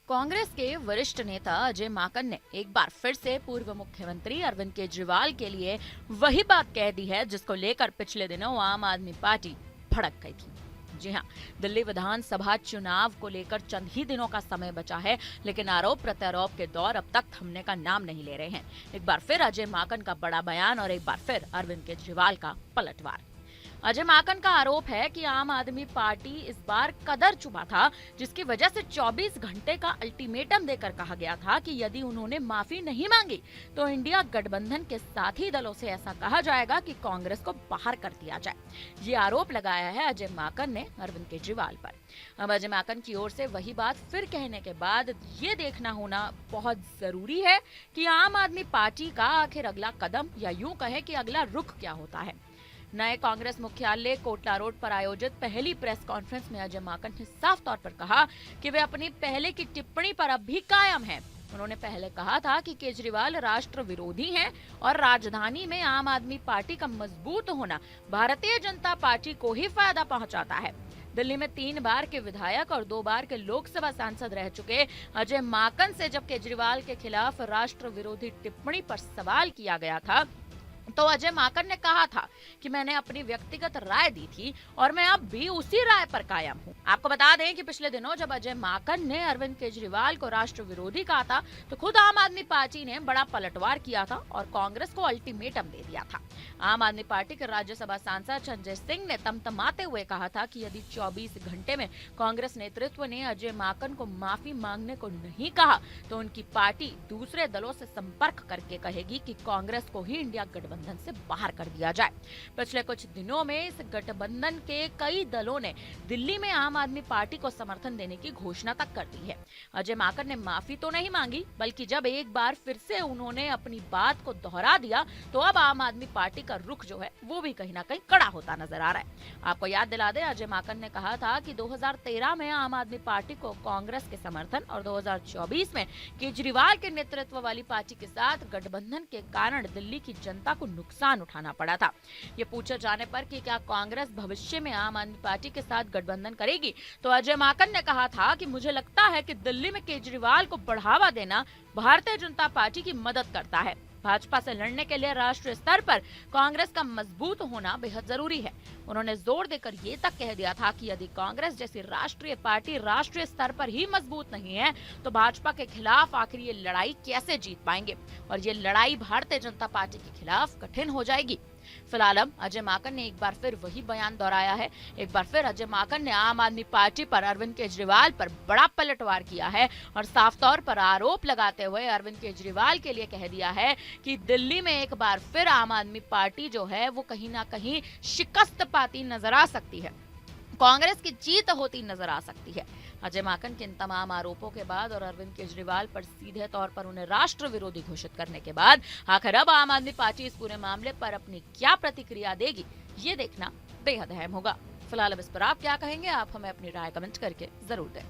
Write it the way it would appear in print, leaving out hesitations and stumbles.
कांग्रेस के वरिष्ठ नेता अजय माकन ने एक बार फिर से पूर्व मुख्यमंत्री अरविंद केजरीवाल के लिए वही बात कह दी है जिसको लेकर पिछले दिनों आम आदमी पार्टी भड़क गई थी। जी हां, दिल्ली विधानसभा चुनाव को लेकर चंद ही दिनों का समय बचा है, लेकिन आरोप प्रत्यारोप के दौर अब तक थमने का नाम नहीं ले रहे हैं। एक बार फिर अजय माकन का बड़ा बयान और एक बार फिर अरविंद केजरीवाल का पलटवार। अजय माकन का आरोप है कि आम आदमी पार्टी इस बार कदर चुका था, जिसकी वजह से 24 घंटे का अल्टीमेटम देकर कहा गया था कि यदि उन्होंने माफी नहीं मांगी तो इंडिया गठबंधन के साथी दलों से ऐसा कहा जाएगा कि कांग्रेस को बाहर कर दिया जाए। ये आरोप लगाया है अजय माकन ने अरविंद केजरीवाल पर। अब अजय माकन की ओर से वही बात फिर कहने के बाद ये देखना होना बहुत जरूरी है कि आम आदमी पार्टी का आखिर अगला कदम या यूं कहे कि अगला रुख क्या होता है। नए कांग्रेस मुख्यालय कोटला रोड पर आयोजित पहली प्रेस कॉन्फ्रेंस में अजय माकन ने साफ तौर पर कहा कि वे अपनी पहले की टिप्पणी पर अब भी कायम हैं। उन्होंने पहले कहा था कि केजरीवाल राष्ट्र विरोधी हैं और राजधानी में आम आदमी पार्टी का मजबूत होना भारतीय जनता पार्टी को ही फायदा पहुंचाता है। दिल्ली में 3 बार के विधायक और 2 बार के लोकसभा सांसद रह चुके अजय माकन से जब केजरीवाल के खिलाफ राष्ट्र विरोधी टिप्पणी पर सवाल किया गया था तो अजय माकन ने कहा था कि मैंने अपनी व्यक्तिगत राय दी थी और मैं अब भी उसी राय पर कायम हूं। आपको बता दें कि पिछले दिनों जब अजय माकन ने अरविंद केजरीवाल को राष्ट्र विरोधी कहा था तो खुद आम आदमी पार्टी ने बड़ा पलटवार किया था और कांग्रेस को अल्टीमेटम दे दिया था। आम आदमी पार्टी के राज्यसभा सांसद संजय सिंह ने तमतमाते हुए कहा था कि यदि 24 घंटे में कांग्रेस नेतृत्व ने अजय माकन को माफी मांगने को नहीं कहा तो उनकी पार्टी दूसरे दलों से संपर्क करके कहेगी कि कांग्रेस को ही इंडिया गठबंधन से बाहर कर दिया जाए। पिछले कुछ दिनों में इस गठबंधन के कई दलों ने दिल्ली में आम आदमी पार्टी को समर्थन देने की घोषणा तक कर दी है। अजय माकन ने माफी तो नहीं मांगी, बल्कि जब एक बार फिर से उन्होंने अपनी बात को दोहरा दिया तो अब आम आदमी पार्टी का रुख जो है वो भी कहीं ना कहीं कड़ा होता नजर आ रहा है। आपको याद दिला दे, अजय माकन ने कहा था कि 2013 में आम आदमी पार्टी को कांग्रेस के समर्थन और 2024 में केजरीवाल के नेतृत्व वाली पार्टी के साथ गठबंधन के कारण दिल्ली की जनता को नुकसान उठाना पड़ा था। ये पूछे जाने पर कि क्या कांग्रेस भविष्य में आम आदमी पार्टी के साथ गठबंधन करेगी तो अजय माकन ने कहा था कि मुझे लगता है कि दिल्ली में केजरीवाल को बढ़ावा देना भारतीय जनता पार्टी की मदद करता है। भाजपा से लड़ने के लिए राष्ट्रीय स्तर पर कांग्रेस का मजबूत होना बेहद जरूरी है। उन्होंने जोर देकर ये तक कह दिया था कि यदि कांग्रेस जैसी राष्ट्रीय पार्टी राष्ट्रीय स्तर पर ही मजबूत नहीं है तो भाजपा के खिलाफ आखिर ये लड़ाई कैसे जीत पाएंगे और ये लड़ाई भारतीय जनता पार्टी के खिलाफ कठिन हो जाएगी। फिलहाल अब अजय माकन ने एक बार फिर वही बयान दोहराया है। एक बार फिर अजय माकन ने आम आदमी पार्टी पर अरविंद केजरीवाल पर बड़ा पलटवार किया है और साफ तौर पर आरोप लगाते हुए अरविंद केजरीवाल के लिए कह दिया है कि दिल्ली में एक बार फिर आम आदमी पार्टी जो है वो कहीं ना कहीं शिकस्त पाती नजर आ सकती है, कांग्रेस की जीत होती नजर आ सकती है। अजय माकन के इन तमाम आरोपों के बाद और अरविंद केजरीवाल पर सीधे तौर पर उन्हें राष्ट्र विरोधी घोषित करने के बाद आखिर अब आम आदमी पार्टी इस पूरे मामले पर अपनी क्या प्रतिक्रिया देगी, ये देखना बेहद अहम होगा। फिलहाल अब इस पर आप क्या कहेंगे, आप हमें अपनी राय कमेंट करके जरूर दें।